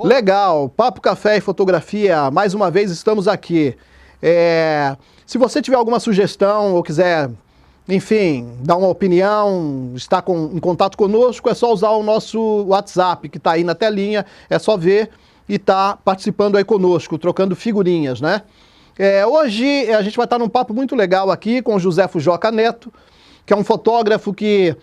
Legal, Papo Café e Fotografia, mais uma vez estamos aqui. Se você tiver alguma sugestão ou quiser, enfim, dar uma opinião, estar em contato conosco, é só usar o nosso WhatsApp, que está aí na telinha, é só ver e estar participando aí conosco, trocando figurinhas, né? Hoje a gente vai estar num papo muito legal aqui com o José Fujioka Neto, que é um fotógrafo que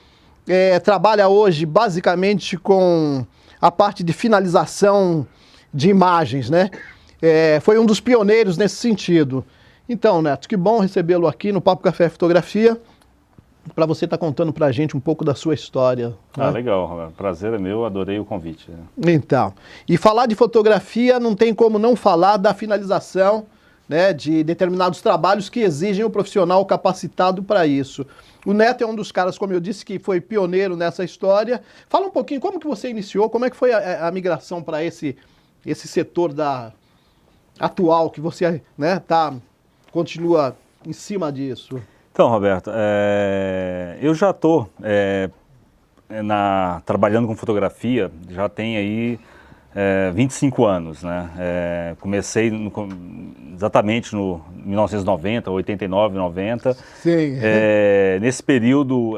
trabalha hoje basicamente com a parte de finalização de imagens, né? Foi um dos pioneiros nesse sentido. Então, Neto, que bom recebê-lo aqui no Papo Café Fotografia, para você estar contando para a gente um pouco da sua história. Ah, né? Legal, prazer é meu, adorei o convite. Então, e falar de fotografia não tem como não falar da finalização, né, de determinados trabalhos que exigem o profissional capacitado para isso. O Neto é um dos caras, como eu disse, que foi pioneiro nessa história. Fala um pouquinho, como que você iniciou, como é que foi a migração para esse setor atual, que você, né, continua em cima disso? Então, Roberto, eu já estou trabalhando com fotografia, já tem aí 25 anos, né? Comecei exatamente no 1990, 89, 90. Sim. Nesse período,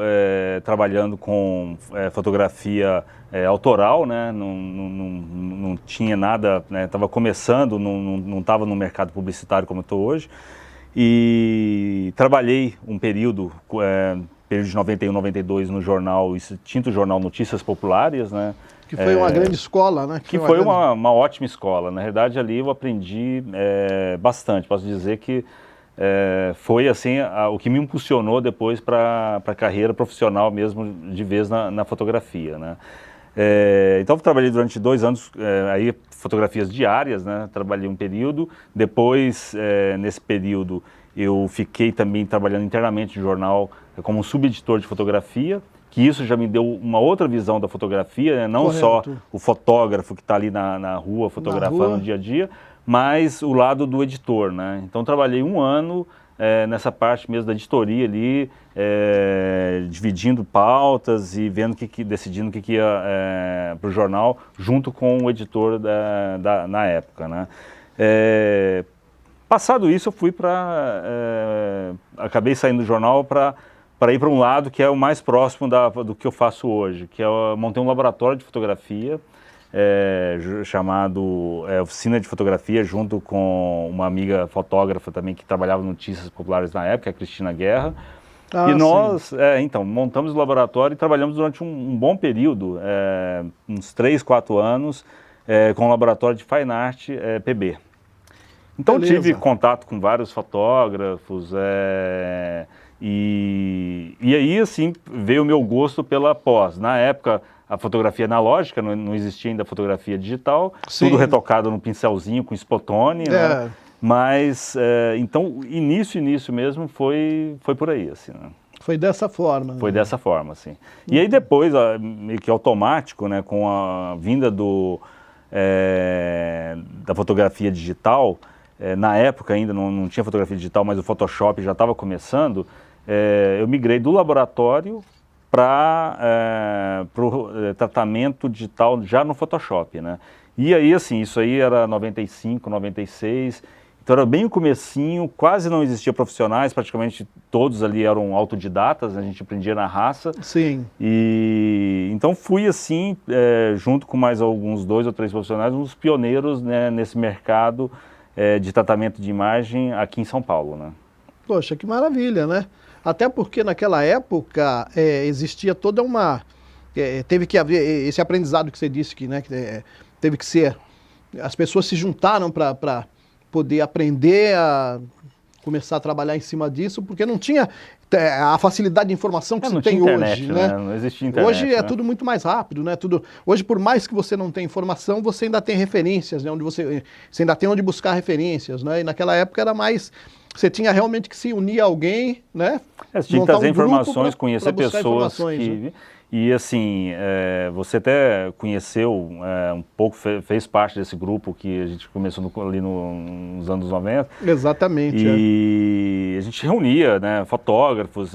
trabalhando com fotografia autoral, né? Não tinha nada, né? Estava começando, não estava no mercado publicitário como estou hoje. E trabalhei um período de 91, 92 no jornal, extinto jornal Notícias Populares, né? Que foi uma grande escola, né? Que foi uma ótima escola. Na verdade, ali eu aprendi bastante. Posso dizer que foi assim o que me impulsionou depois para a carreira profissional mesmo, de vez na fotografia, né? Então eu trabalhei durante 2 anos, aí fotografias diárias, né? Trabalhei um período, depois nesse período eu fiquei também trabalhando internamente no jornal como subeditor de fotografia, que isso já me deu uma outra visão da fotografia, né? Não Correto. Só o fotógrafo que está ali na rua fotografando no dia a dia, mas o lado do editor, né? Então trabalhei 1 ano nessa parte mesmo da editoria ali, dividindo pautas e vendo decidindo o que ia para o jornal, junto com o editor na época, né? Passado isso, eu fui acabei saindo do jornal para ir para um lado que é o mais próximo do que eu faço hoje, que eu montei um laboratório de fotografia, chamado Oficina de Fotografia, junto com uma amiga fotógrafa também que trabalhava no Notícias Populares na época, a Cristina Guerra. E nós, então, montamos o laboratório e trabalhamos durante um bom período, uns 3, 4 anos, com o laboratório de Fine Art PB. Então tive contato com vários fotógrafos, e aí assim veio o meu gosto pela pós. Na época a fotografia analógica, não existia ainda a fotografia digital, sim, tudo retocado no pincelzinho com spotone, né? Mas então início mesmo foi por aí, assim, né? Foi dessa forma. Foi dessa forma, assim. E aí depois, meio que automático, né, com a vinda da fotografia digital, na época ainda não tinha fotografia digital, mas o Photoshop já estava começando, eu migrei do laboratório para o tratamento digital já no Photoshop, né? E aí, assim, isso aí era 95, 96, então era bem o comecinho, quase não existia profissionais, praticamente todos ali eram autodidatas, a gente aprendia na raça. Sim. E então fui assim, junto com mais alguns 2 ou 3 profissionais, um dos pioneiros, né, nesse mercado de tratamento de imagem aqui em São Paulo, né? Poxa, que maravilha, né? Até porque naquela época existia toda uma... teve que haver esse aprendizado que você disse, né, que teve que ser... As pessoas se juntaram para poder aprender a começar a trabalhar em cima disso, porque não tinha a facilidade de informação que se tem internet, hoje, né? Não existia internet. Hoje é tudo muito mais rápido, né? Hoje, por mais que você não tenha informação, você ainda tem referências, né? Você ainda tem onde buscar referências, né? E naquela época era mais... Você tinha realmente que se unir a alguém, né? Você tinha que trazer informações, conhecer pessoas que... Né? E assim, você até conheceu um pouco, fez parte desse grupo que a gente começou ali nos anos 90. Exatamente. E a gente reunia, né, fotógrafos,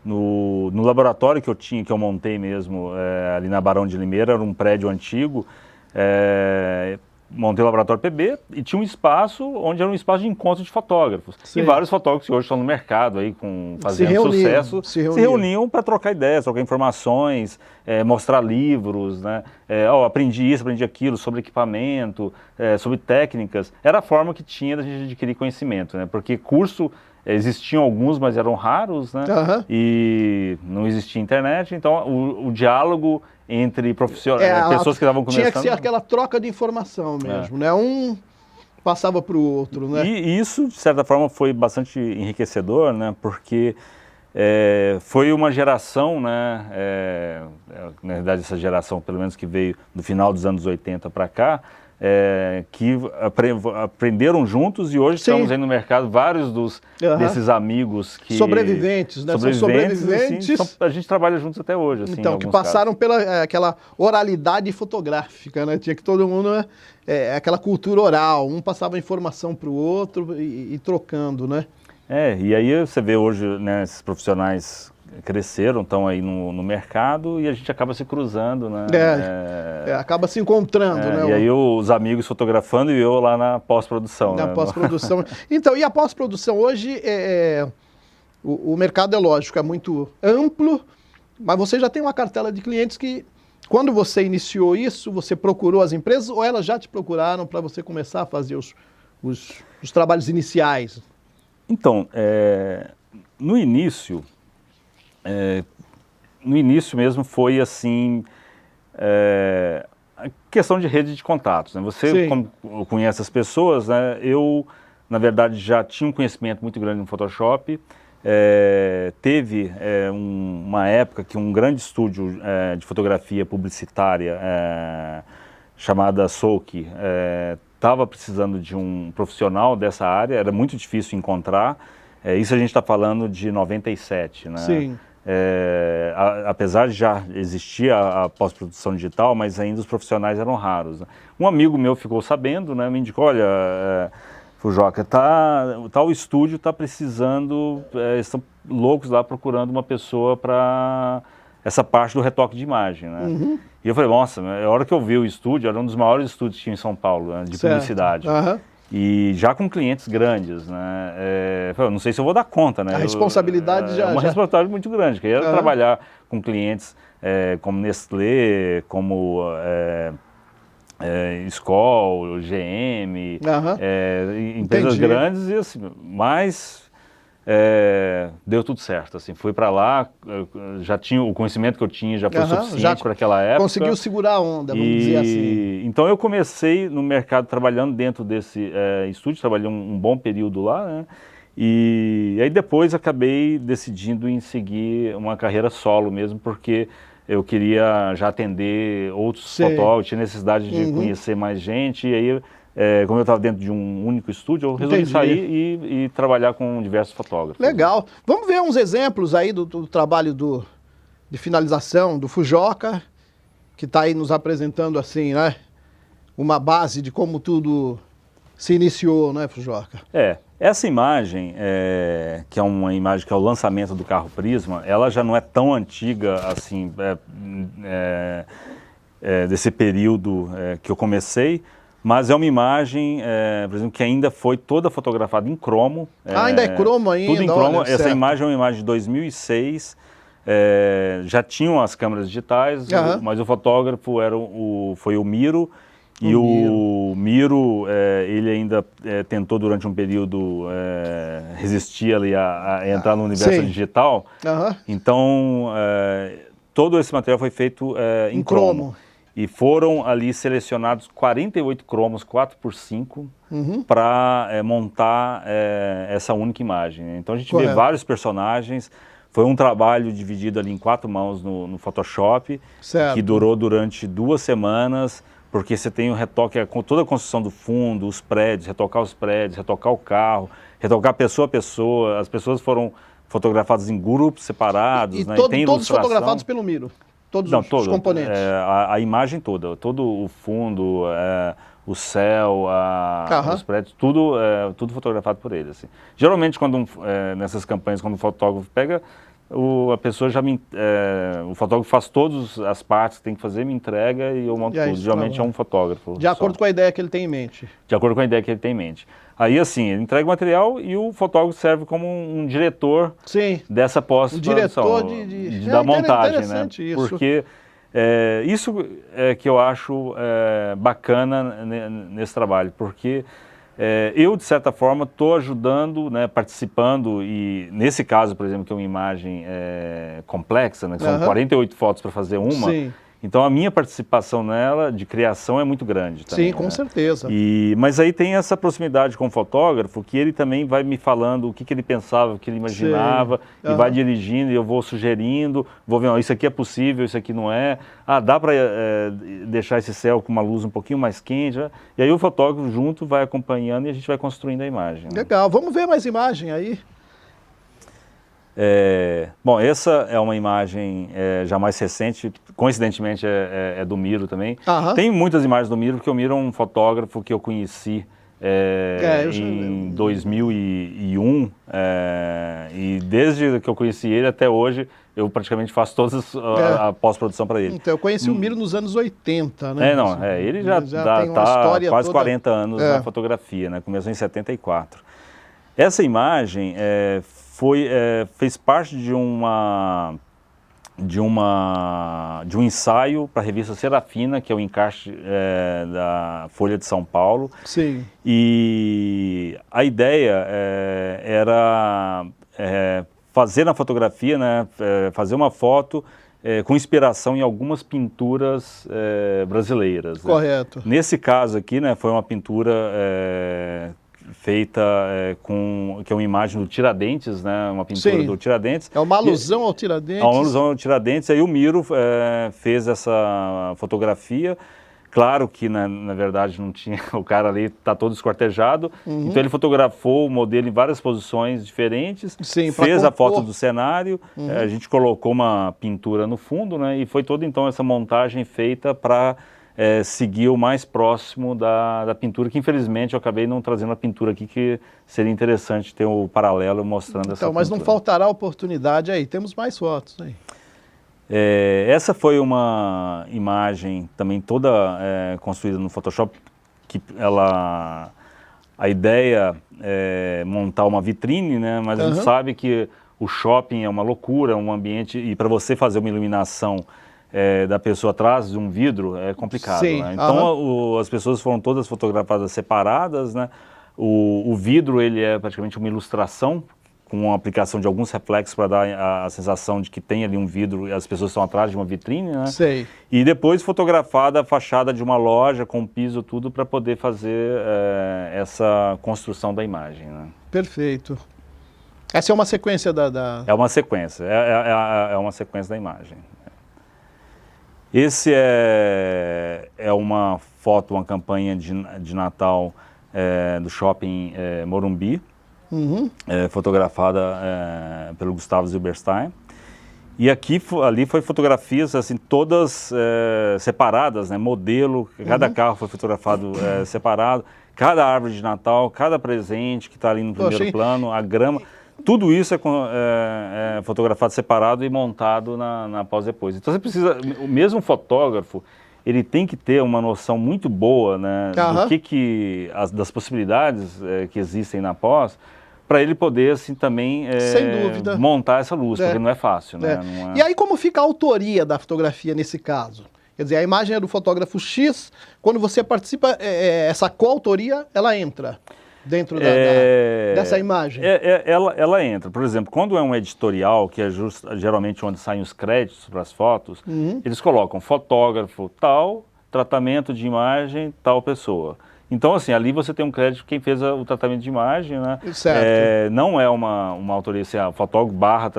no laboratório que eu montei mesmo, ali na Barão de Limeira, era um prédio antigo, Montei o laboratório PB e tinha um espaço onde era um espaço de encontro de fotógrafos. Sim. E vários fotógrafos que hoje estão no mercado aí, fazendo sucesso, se reuniam para trocar ideias, trocar informações, mostrar livros, né? Aprendi isso, aprendi aquilo, sobre equipamento, sobre técnicas. Era a forma que tinha da gente adquirir conhecimento, né? Porque curso, existiam alguns, mas eram raros, né? Uhum. E não existia internet, então o diálogo entre profissionais, pessoas que estavam começando... Tinha que ser aquela troca de informação mesmo, né? Um passava para o outro, né? E isso, de certa forma, foi bastante enriquecedor, né? Porque foi uma geração, né? Na verdade, essa geração, pelo menos que veio do final dos anos 80 para cá, que aprenderam juntos e hoje estamos aí no mercado, vários desses amigos que... Sobreviventes, né? São sobreviventes. Assim, a gente trabalha juntos até hoje, assim, então, que passaram pela aquela oralidade fotográfica, né? Tinha que todo mundo, aquela cultura oral, um passava informação para o outro e trocando, né? E aí você vê hoje, né, esses profissionais cresceram, estão aí no mercado e a gente acaba se cruzando, né? Acaba se encontrando, né? E aí os amigos fotografando e eu lá na pós-produção. Na pós-produção. Então, e a pós-produção hoje, o mercado é lógico, é muito amplo, mas você já tem uma cartela de clientes que, quando você iniciou isso, você procurou as empresas ou elas já te procuraram para você começar a fazer os trabalhos iniciais? Então, no início mesmo foi assim, a questão de rede de contatos, né? Você como conhece as pessoas, né? Eu, na verdade, já tinha um conhecimento muito grande no Photoshop. Teve uma época que um grande estúdio de fotografia publicitária chamada Souk estava precisando de um profissional dessa área, era muito difícil encontrar. Isso a gente está falando de 97, né? Sim. Apesar de já existir a pós-produção digital, mas ainda os profissionais eram raros, né? Um amigo meu ficou sabendo, né, me indicou, olha, Fujoca, tal estúdio está precisando, estão loucos lá procurando uma pessoa para essa parte do retoque de imagem, né? Uhum. E eu falei, nossa, a hora que eu vi o estúdio, era um dos maiores estúdios que tinha em São Paulo, né, de publicidade. Uhum. E já com clientes grandes, né? Eu não sei se eu vou dar conta, né? A responsabilidade já... É uma responsabilidade muito grande, que era trabalhar com clientes como Nestlé, como Skol, GM, empresas grandes, e assim, mas deu tudo certo, assim, fui para lá, já tinha o conhecimento que eu tinha, já foi suficiente para aquela época. Conseguiu segurar a onda, vamos dizer assim. Então eu comecei no mercado trabalhando dentro desse estúdio, trabalhei um bom período lá, né? E aí depois acabei decidindo em seguir uma carreira solo mesmo, porque eu queria já atender outros fotógrafos, tinha necessidade de conhecer mais gente, e aí... como eu estava dentro de um único estúdio, eu resolvi sair e trabalhar com diversos fotógrafos. Legal. Vamos ver uns exemplos aí do trabalho de finalização do Fujoca, que está aí nos apresentando assim, né? Uma base de como tudo se iniciou, né, Fujoca? Essa imagem, que é uma imagem que é o lançamento do carro Prisma, ela já não é tão antiga assim, desse período que eu comecei, mas é uma imagem, por exemplo, que ainda foi toda fotografada em cromo. Ainda é cromo ainda? Tudo em cromo. Essa imagem é uma imagem de 2006. Já tinham as câmeras digitais, mas o fotógrafo foi o Miro. E o Miro, ele ainda tentou durante um período resistir ali a entrar no universo digital. Então, todo esse material foi feito em cromo. E foram ali selecionados 48 cromos 4x5 para montar essa única imagem. Então a gente vê vários personagens. Foi um trabalho dividido ali em 4 mãos no Photoshop, que durou durante 2 semanas, porque você tem o retoque, toda a construção do fundo, os prédios, retocar o carro, retocar pessoa a pessoa. As pessoas foram fotografadas em grupos separados. Né? E tem todos fotografados pelo Miro? Todos os componentes? A imagem toda, todo o fundo, o céu, os prédios, tudo fotografado por ele. Assim. Geralmente, nessas campanhas, quando o fotógrafo pega, a pessoa já o fotógrafo faz todas as partes que tem que fazer, me entrega e eu monto tudo. Geralmente é um fotógrafo. De acordo com a ideia que ele tem em mente. De acordo com a ideia que ele tem em mente. Aí, assim, ele entrega o material e o fotógrafo serve como um diretor dessa pós-produção, da montagem, né? Isso. Porque isso é que eu acho bacana nesse trabalho, porque eu, de certa forma, estou ajudando, né, participando, e nesse caso, por exemplo, que é uma imagem complexa, né, que são 48 fotos para fazer uma, então a minha participação nela, de criação, é muito grande também. Sim, com certeza. Mas aí tem essa proximidade com o fotógrafo, que ele também vai me falando o que ele pensava, o que ele imaginava, e vai dirigindo, e eu vou sugerindo, vou ver, isso aqui é possível, isso aqui não é, dá para deixar esse céu com uma luz um pouquinho mais quente, né? E aí o fotógrafo junto vai acompanhando e a gente vai construindo a imagem. Né? Legal, vamos ver mais imagem aí. Bom, essa é uma imagem já mais recente, coincidentemente é do Miro também. Tem muitas imagens do Miro, porque o Miro é um fotógrafo que eu conheci em 2001, e desde que eu conheci ele até hoje, eu praticamente faço toda a pós-produção para ele. Então, eu conheci o Miro nos anos 80, né? Ele já tem uma está história quase toda... 40 anos na fotografia, né? Começou em 74. Essa imagem fez parte de um ensaio para a revista Serafina, que é o encarte da Folha de São Paulo. Sim. E a ideia era fazer na fotografia, né, fazer uma foto com inspiração em algumas pinturas brasileiras. Correto. Né? Nesse caso aqui, né, foi uma pintura feita que é uma imagem do Tiradentes, né, uma pintura do Tiradentes. É uma alusão ao Tiradentes. É uma alusão ao Tiradentes. Aí o Miro fez essa fotografia. Claro que, na verdade, não tinha, o cara ali está todo esquartejado, então ele fotografou o modelo em várias posições diferentes, fez a foto do cenário, a gente colocou uma pintura no fundo, né, e foi toda então essa montagem feita para seguir o mais próximo da pintura, que infelizmente eu acabei não trazendo a pintura aqui, que seria interessante ter o paralelo mostrando essa pintura. Mas não faltará oportunidade aí, temos mais fotos aí. Essa foi uma imagem também toda construída no Photoshop, que a ideia é montar uma vitrine, né? Mas a gente sabe que o shopping é uma loucura, um ambiente, e para você fazer uma iluminação da pessoa atrás de um vidro é complicado. Né? Então as pessoas foram todas fotografadas separadas, né? O vidro ele é praticamente uma ilustração, com a aplicação de alguns reflexos para dar a sensação de que tem ali um vidro e as pessoas estão atrás de uma vitrine, né? Sei. E depois fotografada a fachada de uma loja com piso, tudo, para poder fazer essa construção da imagem. Né? Perfeito. Essa é uma sequência É uma sequência, é uma sequência da imagem. Esse é uma foto, uma campanha de Natal do shopping Morumbi, fotografada pelo Gustavo Zilberstein. E ali foi fotografias assim, todas separadas, né? Modelo, cada carro foi fotografado separado, cada árvore de Natal, cada presente que está ali no primeiro plano, a grama, tudo isso é fotografado separado e montado na pós-depois. Então você precisa, o mesmo fotógrafo, ele tem que ter uma noção muito boa, né, do das possibilidades que existem na pós, para ele poder, assim, também sem dúvida, montar essa luz, porque não é fácil, né? Não é... E aí como fica a autoria da fotografia nesse caso? Quer dizer, a imagem é do fotógrafo X, quando você participa, essa coautoria, ela entra dentro dessa imagem? Ela entra. Por exemplo, quando é um editorial, que é geralmente onde saem os créditos para as fotos, eles colocam fotógrafo tal, tratamento de imagem tal pessoa. Então, assim, ali você tem um crédito quem fez o tratamento de imagem, né? Certo. Não é uma autoria, assim, fotógrafo barra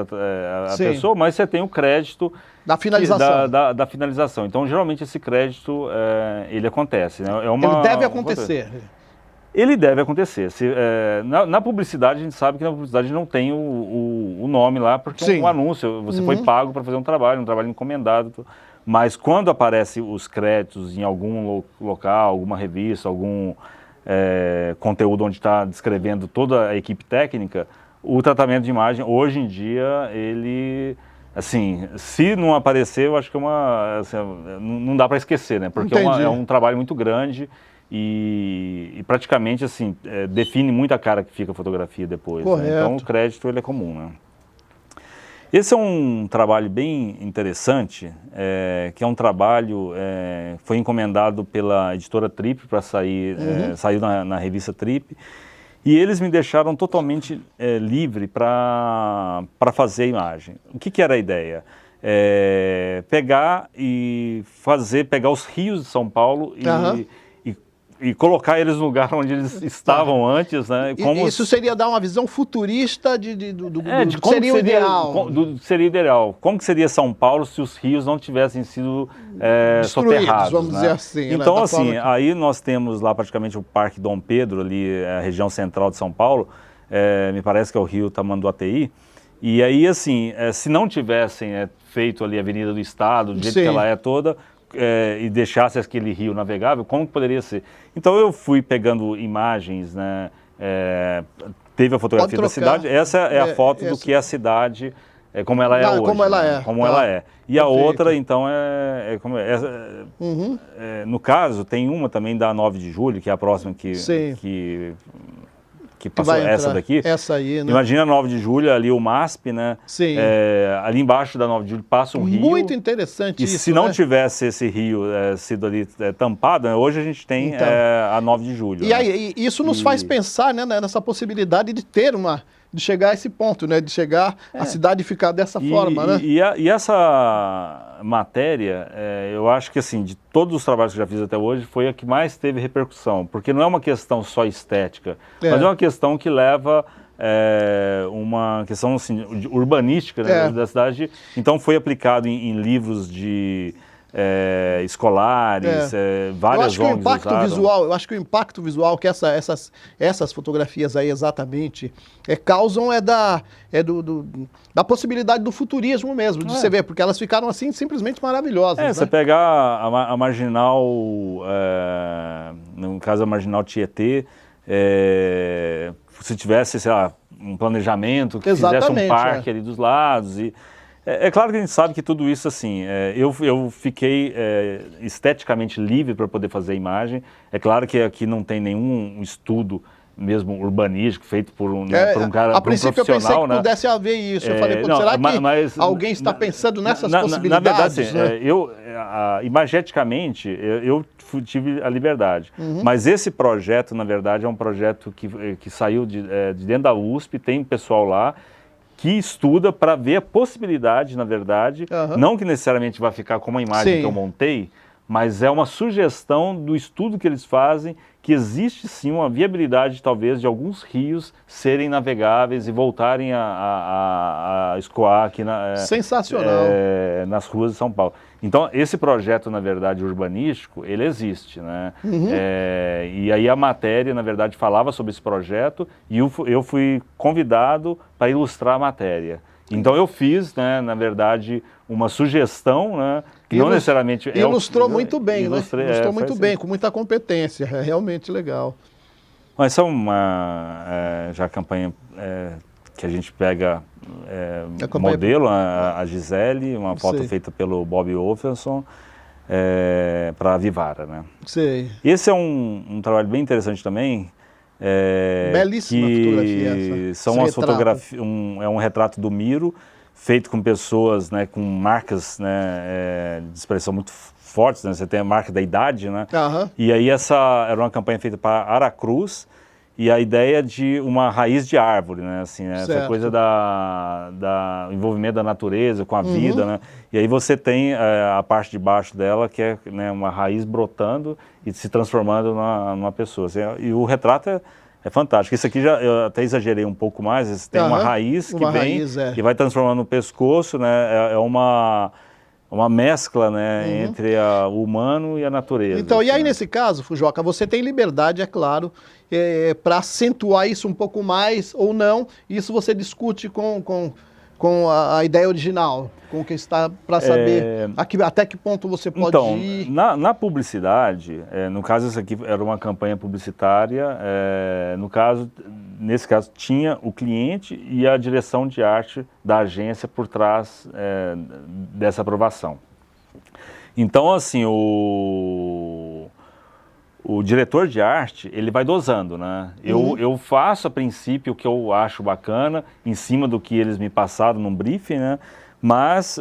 a pessoa, mas você tem o crédito da finalização. Da finalização. Então, geralmente, esse crédito, ele acontece. Né? Ele deve acontecer. Ele deve acontecer. Na publicidade, a gente sabe que na publicidade não tem o nome lá, porque é um anúncio, você foi pago para fazer um trabalho encomendado. Mas quando aparecem os créditos em algum local, alguma revista, algum conteúdo onde está descrevendo toda a equipe técnica, o tratamento de imagem, hoje em dia, ele, assim, se não aparecer, eu acho que assim, não dá para esquecer, né? Porque é um trabalho muito grande e praticamente, assim, define muito a cara que fica a fotografia depois. Né? Então, o crédito, ele é comum, né? Esse é um trabalho bem interessante, que é um trabalho, foi encomendado pela editora Trip para sair, saiu na revista Trip, e eles me deixaram totalmente livre para fazer a imagem. O que era a ideia? Pegar os rios de São Paulo e colocar eles no lugar onde eles estavam antes, né? Isso seria dar uma visão futurista de como seria o ideal. Seria ideal. Como que seria São Paulo se os rios não tivessem sido soterrados, vamos dizer assim. Então, né? Assim, aí nós temos lá praticamente o Parque Dom Pedro, ali, a região central de São Paulo, me parece que é o rio Tamanduateí, e aí, assim, se não tivessem feito ali a Avenida do Estado, do jeito que ela é toda, e deixasse aquele rio navegável, como que poderia ser? Então eu fui pegando imagens, né? Teve a fotografia da cidade, essa é a foto do que é a cidade, como ela é hoje. Como ela é. E a outra, então, no caso, tem uma também da 9 de julho, que é a próxima que passou, essa daqui. Essa aí, né? Imagina a 9 de julho, ali o MASP, né? Sim. Ali embaixo da 9 de julho passa um rio. Muito interessante isso, se não tivesse esse rio sido ali tampado, né? Hoje a gente tem a 9 de julho. E aí, isso nos faz pensar, né, nessa possibilidade de ter de chegar a esse ponto, né? De chegar a cidade ficar dessa forma, né? E essa matéria, eu acho que, assim, de todos os trabalhos que eu já fiz até hoje, foi a que mais teve repercussão, porque não é uma questão só estética, mas é uma questão que leva uma questão, assim, urbanística, né, da cidade. Então foi aplicado em livros de escolares, várias ONGs usaram. Eu acho que o impacto visual que essas fotografias aí exatamente causam da possibilidade do futurismo mesmo, de você ver, porque elas ficaram assim simplesmente maravilhosas. Né? Você pegar a Marginal, no caso a Marginal Tietê, se tivesse, sei lá, um planejamento que fizesse um parque ali dos lados e... É claro que a gente sabe que tudo isso, assim, eu fiquei esteticamente livre para poder fazer a imagem. É claro que aqui não tem nenhum estudo mesmo urbanístico feito por um cara, a princípio profissional, eu pensei que pudesse haver isso. Eu falei, será que alguém está pensando nessas possibilidades? Na verdade, assim, imageticamente, eu tive a liberdade. Mas esse projeto, na verdade, é um projeto que saiu de dentro da USP, tem pessoal lá, que estuda para ver a possibilidade, na verdade, não que necessariamente vai ficar como a imagem que eu montei, mas é uma sugestão do estudo que eles fazem, que existe sim uma viabilidade, talvez, de alguns rios serem navegáveis e voltarem a escoar aqui sensacional. Nas ruas de São Paulo. Então, esse projeto, na verdade, urbanístico, ele existe, né? E aí a matéria, na verdade, falava sobre esse projeto e eu fui convidado para ilustrar a matéria. Então eu fiz, né, na verdade, uma sugestão, né, que não necessariamente... Ilustrou muito bem, né? Ilustrou muito bem, com muita competência, é realmente legal. Mas essa é uma campanha que a gente pega modelo, a Gisele, uma foto feita pelo Bob Wolferson, para a Vivara, né? Sei. Esse é um trabalho bem interessante também. Belíssima fotografia essa. São as fotografias, é um retrato do Miro, feito com pessoas, né, com marcas, né, de expressão muito fortes, né? Você tem a marca da idade, né? E aí essa era uma campanha feita para Aracruz, e a ideia de uma raiz de árvore, né? Assim, essa coisa da envolvimento da natureza com a vida, né? E aí você tem a parte de baixo dela, que é, né, uma raiz brotando e se transformando numa pessoa. Assim, e o retrato é fantástico. Isso aqui eu até exagerei um pouco mais. Você tem uma raiz que vem e vai transformando no pescoço, né? É uma mescla, né, entre o humano e a natureza. Então, e aí nesse caso, Fujoca, você tem liberdade, é claro, para acentuar isso um pouco mais ou não. Isso você discute com com a ideia original, com o que está para saber até que ponto você pode ir? Na publicidade, no caso isso aqui era uma campanha publicitária, nesse caso tinha o cliente e a direção de arte da agência por trás dessa aprovação. Então, assim, o diretor de arte, ele vai dosando, né? Eu faço, a princípio, o que eu acho bacana, em cima do que eles me passaram num briefing, né? Mas,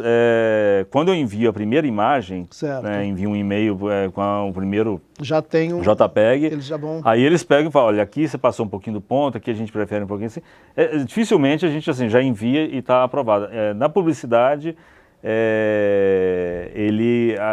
quando eu envio a primeira imagem, né, envio um e-mail com o primeiro já tem um JPEG, eles já vão... aí eles pegam e falam, olha, aqui você passou um pouquinho do ponto, aqui a gente prefere um pouquinho assim. Dificilmente a gente assim, já envia e está aprovado. Na publicidade...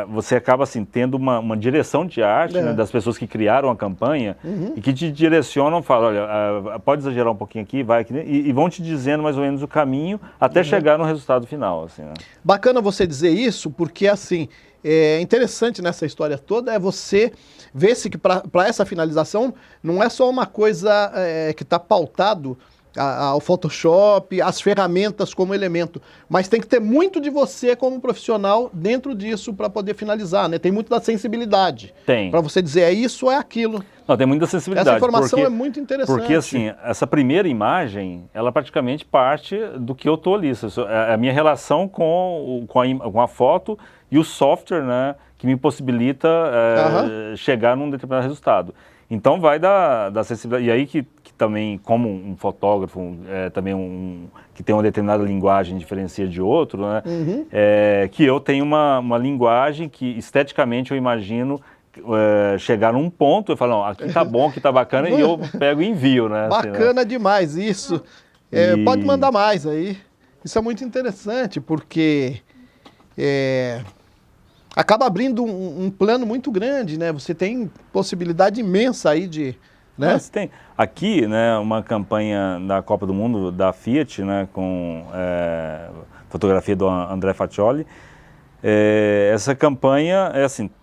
você acaba assim, tendo uma direção de arte, né, das pessoas que criaram a campanha e que te direcionam, falam, olha, pode exagerar um pouquinho aqui, vai aqui, e vão te dizendo mais ou menos o caminho até chegar no resultado final. Assim, né? Bacana você dizer isso, porque assim, é interessante nessa história toda é você ver se que para essa finalização não é só uma coisa que está pautado ao Photoshop, as ferramentas como elemento, mas tem que ter muito de você como profissional dentro disso para poder finalizar, né? Tem muito da sensibilidade. Tem. Para você dizer é isso ou é aquilo. Não, tem muita sensibilidade. Essa informação é muito interessante. Porque assim, essa primeira imagem, ela praticamente parte do que eu estou ali. A minha relação com a foto e o software, né, que me possibilita chegar num determinado resultado. Então vai da sensibilidade. E aí que também, como um fotógrafo, também que tem uma determinada linguagem diferencia de outro, né? Que eu tenho uma linguagem que esteticamente eu imagino chegar num ponto e falar, não, aqui tá bom, aqui tá bacana, e eu pego e envio, né? Bacana assim, né? Demais isso. Pode mandar mais aí. Isso é muito interessante, porque acaba abrindo um plano muito grande, né? Você tem possibilidade imensa aí de... Né? Mas tem aqui, né, uma campanha da Copa do Mundo da Fiat, né, com fotografia do André Faccioli. Essa campanha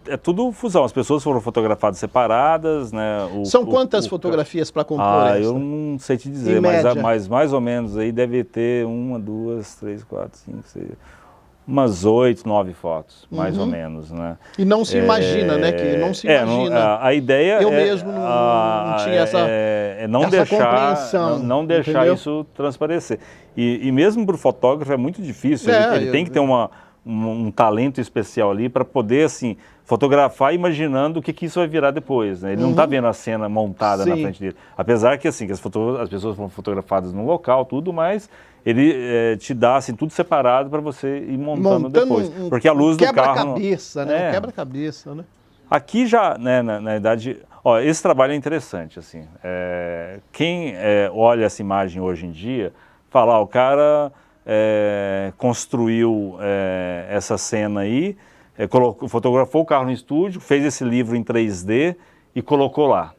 é tudo fusão. As pessoas foram fotografadas separadas, né? São quantas fotografias para compor essa? Eu não sei te dizer, mas mais ou menos aí deve ter 1, 2, 3, 4, 5, 6... umas 8, 9 fotos, mais ou menos, né? E não se imagina, né? Que não se imagina. A ideia eu mesmo não tinha essa compreensão. Não deixar isso transparecer. E mesmo para o fotógrafo é muito difícil. Ele tem que ter um talento especial ali para poder, assim, fotografar imaginando o que isso vai virar depois, né? Ele não está vendo a cena montada na frente dele. Apesar que, assim, que as pessoas foram fotografadas no local, tudo, mas... ele te dá assim, tudo separado para você ir montando depois. Porque a luz do carro... Quebra-cabeça, né? Quebra-cabeça, né? Aqui já, né, na verdade... esse trabalho é interessante, assim. Quem olha essa imagem hoje em dia, fala, o cara construiu essa cena aí, fotografou o carro no estúdio, fez esse livro em 3D... e colocou lá,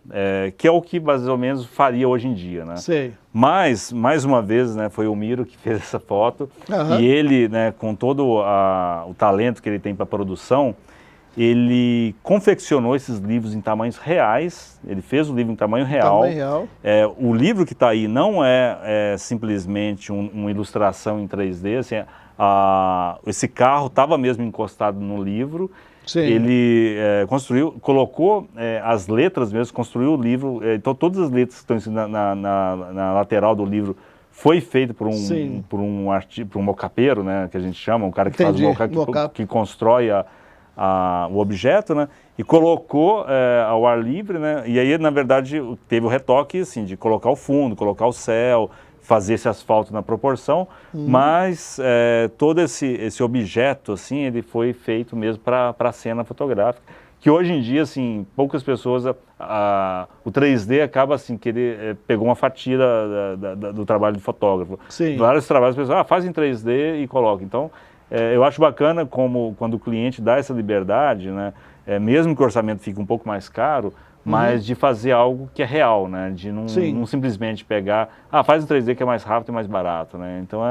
que é o que mais ou menos faria hoje em dia, né? Sei. Mas, mais uma vez, né, foi o Miro que fez essa foto, e ele, né, com todo o talento que ele tem para produção, ele confeccionou esses livros em tamanhos reais, ele fez o livro em tamanho real. O livro que está aí não é simplesmente uma ilustração em 3D, assim, esse carro estava mesmo encostado no livro. Sim. Ele colocou as letras mesmo, construiu o livro, então todas as letras que estão na lateral do livro foi feito por um mocapeiro, né, que a gente chama, um cara que faz que constrói o objeto, né, e colocou ao ar livre, né, e aí na verdade teve o retoque assim, de colocar o fundo, colocar o céu, fazer esse asfalto na proporção, mas todo esse objeto, assim, ele foi feito mesmo para a cena fotográfica, que hoje em dia, assim, poucas pessoas, o 3D acaba, assim, que ele pegou uma fatia do trabalho de fotógrafo. Sim. Vários trabalhos, as pessoas faz em 3D e coloca. Então, eu acho bacana quando o cliente dá essa liberdade, né, mesmo que o orçamento fique um pouco mais caro, mas de fazer algo que é real, né? De não simplesmente pegar, faz em 3D que é mais rápido e mais barato, né? Então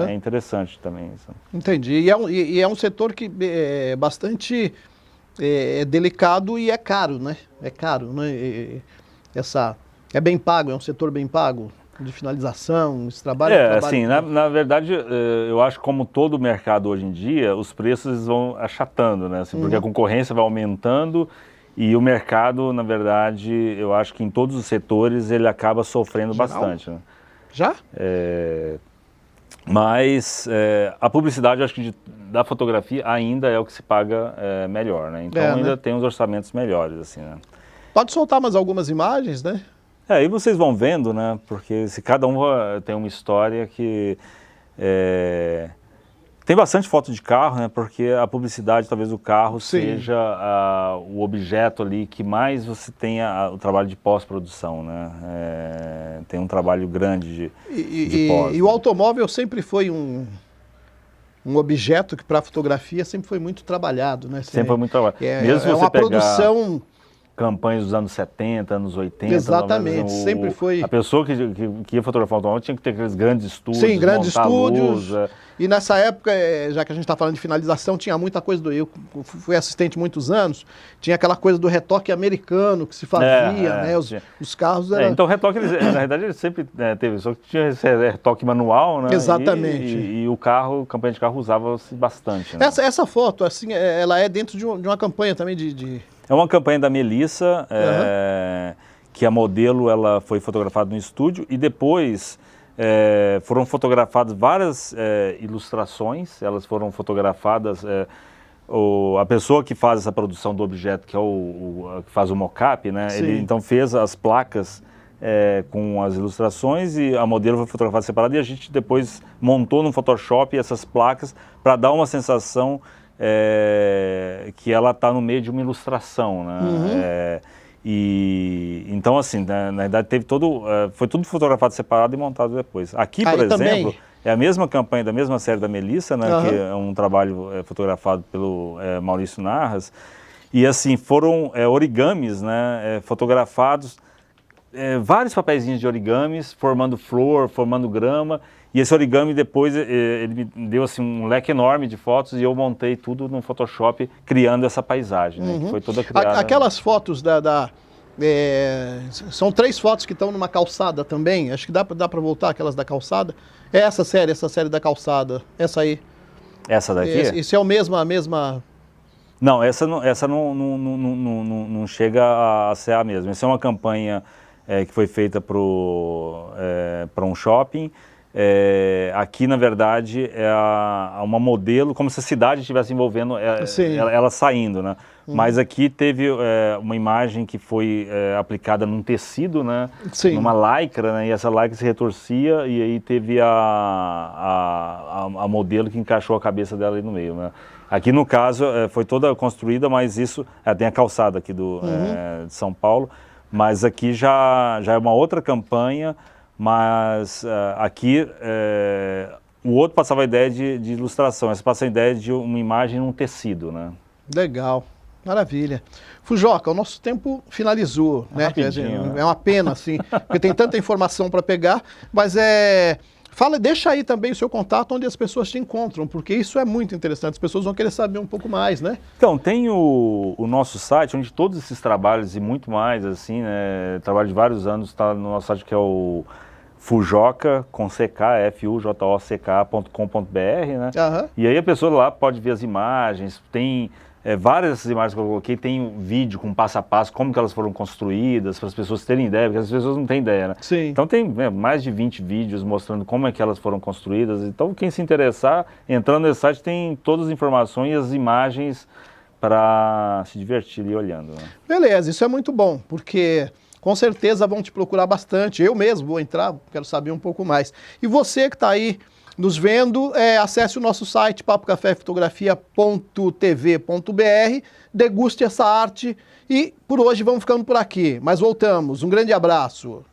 é interessante também isso. Entendi. E é um setor que é bastante delicado e é caro, né? É caro, né? É bem pago, é um setor bem pago. de finalização, esse trabalho? Assim, na verdade, eu acho que como todo mercado hoje em dia, os preços vão achatando, né? Assim, porque a concorrência vai aumentando e o mercado, na verdade, eu acho que em todos os setores ele acaba sofrendo bastante. Né? Já? Mas a publicidade, eu acho que da fotografia ainda é o que se paga melhor, né? Então ainda tem uns orçamentos melhores, assim, né? Pode soltar mais algumas imagens, né? Aí vocês vão vendo, né? Porque se cada um tem uma história que... tem bastante foto de carro, né? Porque a publicidade, talvez o carro seja o objeto ali que mais você tenha o trabalho de pós-produção, né? Tem um trabalho grande de pós. E o automóvel sempre foi um objeto que para a fotografia sempre foi muito trabalhado, né? Sempre foi muito trabalhado. Mesmo se você uma produção... campanhas dos anos 70, anos 80. Exatamente, sempre foi... A pessoa que ia fotografar o automóvel tinha que ter aqueles grandes estúdios, sim, grandes estúdios. Luz, E nessa época, já que a gente está falando de finalização, tinha muita coisa eu fui assistente muitos anos, tinha aquela coisa do retoque americano que se fazia, né? Os carros eram... Então o retoque, na verdade, ele sempre teve, só que tinha esse retoque manual, né? Exatamente. E o carro, campanha de carro usava-se bastante. Né? Essa foto, assim, ela é dentro de uma campanha também É uma campanha da Melissa, que a modelo ela foi fotografada no estúdio e depois foram fotografadas várias ilustrações, elas foram fotografadas, a pessoa que faz essa produção do objeto, que é que faz o mock-up, né? Ele então fez as placas com as ilustrações e a modelo foi fotografada separada e a gente depois montou no Photoshop essas placas para dar uma sensação que ela está no meio de uma ilustração, né? Então, assim, na verdade, foi tudo fotografado separado e montado depois. Aqui, por exemplo, também é a mesma campanha da mesma série da Melissa, né? Que é um trabalho fotografado pelo Maurício Narras. E, assim, foram origamis, né? Fotografados, vários papeizinhos de origamis, formando flor, formando grama. E esse origami depois, ele me deu assim, um leque enorme de fotos e eu montei tudo no Photoshop, criando essa paisagem, né, que foi toda criada. Aquelas fotos são 3 fotos que estão numa calçada também, acho que dá para voltar, aquelas da calçada. É essa série da calçada, essa aí. Essa daqui? Isso é a mesma... Não, essa não chega a ser a mesma. Essa é uma campanha que foi feita para um shopping. Aqui, na verdade, é uma modelo, como se a cidade estivesse envolvendo ela saindo, né? Mas aqui teve uma imagem que foi aplicada num tecido, né? Numa lycra, né? E essa lycra se retorcia e aí teve a modelo que encaixou a cabeça dela ali no meio, né? Aqui, no caso, foi toda construída, mas isso... tem a calçada aqui de São Paulo, mas aqui já é uma outra campanha. Mas aqui o outro passava a ideia de ilustração, essa passa a ideia de uma imagem num tecido, né? Legal, maravilha. Fujoca, o nosso tempo finalizou, né? Rapidinho, né? É uma pena, assim, porque tem tanta informação para pegar, mas deixa aí também o seu contato onde as pessoas te encontram, porque isso é muito interessante, as pessoas vão querer saber um pouco mais, né? Então, tem o nosso site, onde todos esses trabalhos e muito mais, assim, né? Trabalho de vários anos, está no nosso site que é o Fujoca, com CK, fujock.com.br, né? E aí a pessoa lá pode ver as imagens, tem várias dessas imagens que eu coloquei, tem um vídeo com passo a passo, como que elas foram construídas, para as pessoas terem ideia, porque as pessoas não têm ideia, né? Então tem mais de 20 vídeos mostrando como é que elas foram construídas, então quem se interessar, entrando nesse site tem todas as informações e as imagens para se divertir e olhando, né? Beleza, isso é muito bom, porque... com certeza vão te procurar bastante. Eu mesmo vou entrar, quero saber um pouco mais. E você que está aí nos vendo, acesse o nosso site papocafefotografia.tv.br, deguste essa arte e por hoje vamos ficando por aqui. Mas voltamos. Um grande abraço.